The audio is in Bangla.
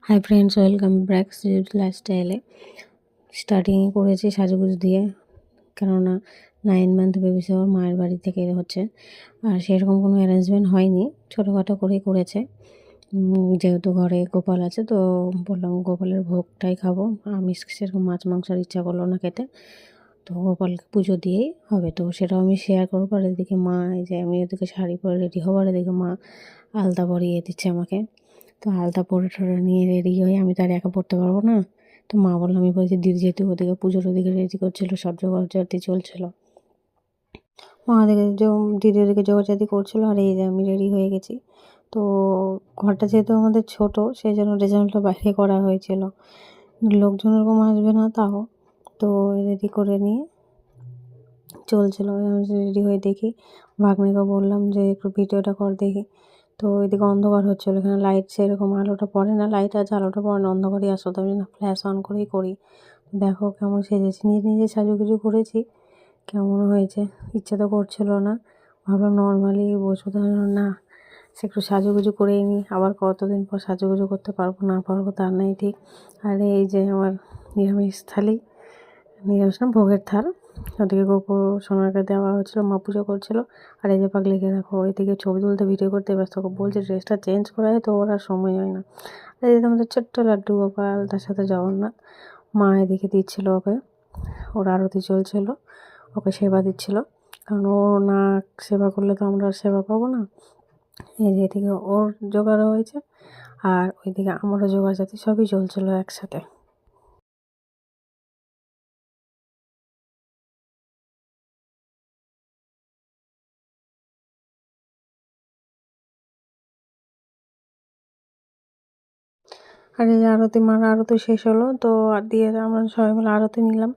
High friends, welcome back sweet লাইফস্টাইলে। স্টার্টিং করেছি সাজুগুজু দিয়ে, কেননা 9 মান্থ বেবি শাওয়ার মায়ের বাড়ি থেকে হচ্ছে। আর সেরকম কোনো অ্যারেঞ্জমেন্ট হয়নি, ছোটোখাটো করেই করেছে। যেহেতু ঘরে গোপাল আছে, তো বললাম গোপালের ভোগটাই খাবো। আমি সেরকম মাছ মাংসের ইচ্ছা করলো না খেতে, তো গোপালকে পুজো দিয়েই হবে। তো সেটাও আমি শেয়ার করবো। আর এদিকে মা, এই যে আমি এদিকে শাড়ি পরে রেডি হবার, এদিকে মা আলতা পরিয়ে দিচ্ছে আমাকে। তো আলতা পরে ঠরে নিয়ে রেডি হয়ে আমি তো আর একা পড়তে পারবো না। তো মা বললো, আমি বলছি দিদি যেহেতু ওদিকে পুজোর ওদিকে রেডি করছিলো, সব জোগাড়জাতি চলছিলো, মা ওদিকে দিদি ওদিকে জোগাড়জাতি করছিলো, আর এই যে আমি রেডি হয়ে গেছি। তো ঘরটা যেহেতু আমাদের ছোট, সেই জন্য রেজাল্টটা বাইরে করা হয়েছিল, লোকজন ওরকম আসবে না তাও। তো রেডি করে নিয়ে চলছিলো। আমি রেডি হয়ে দেখি, ভাগ্নিকে বললাম যে একটু ভিডিওটা কর দেখি। তো এদিকে অন্ধকার হচ্ছিলো, এখানে লাইট সেরকম আলোটা পড়ে না, লাইট আছে আলোটা পড়ে না, অন্ধকারই আসো, তবে না ফ্ল্যাশ অন করেই করি। দেখো কেমন সেজেছি, নিজে নিজে সাজুগুজু করেছি, কেমন হয়েছে। ইচ্ছা তো করছিল না, ভাবলাম নর্মালি বসবো, না সে একটু সাজুগুজু করেই নিই। আবার কতদিন পর সাজুগুজু করতে পারবো না পারবো তার নেই ঠিক। আর এই যে আমার নিরামিষ থালি, নিরামিষ না ভোগের থাল, ওদিকে গোপু সোনাকে দেওয়া হচ্ছিলো, মা পুজো করছিলো। আর এই যে পাগলিকে দেখো, এদিকে ছবি তুলতে ভিডিও করতে ব্যস্ত, বলছে ড্রেসটা চেঞ্জ করা হয়, তো ওর আর সময় হয় না। আর এই যে আমাদের ছোট্ট লাড্ডু গোপাল, তার সাথে জগন্নাথ, মা এদিকে দিচ্ছিলো ওকে, ওর আরতি চলছিল, ওকে সেবা দিচ্ছিল, কারণ ও না সেবা করলে তো আমরা আর সেবা পাবো না। এই যে এদিকে ওর জোগাড় হয়েছে, আর ওইদিকে আমারও জোগাড় জাতি সবই চলছিল একসাথে। আর এই যে আরতি, মার আরতি শেষ হলো, তো আর দিয়ে আমরা সবাই মিলে আরতি নিলাম।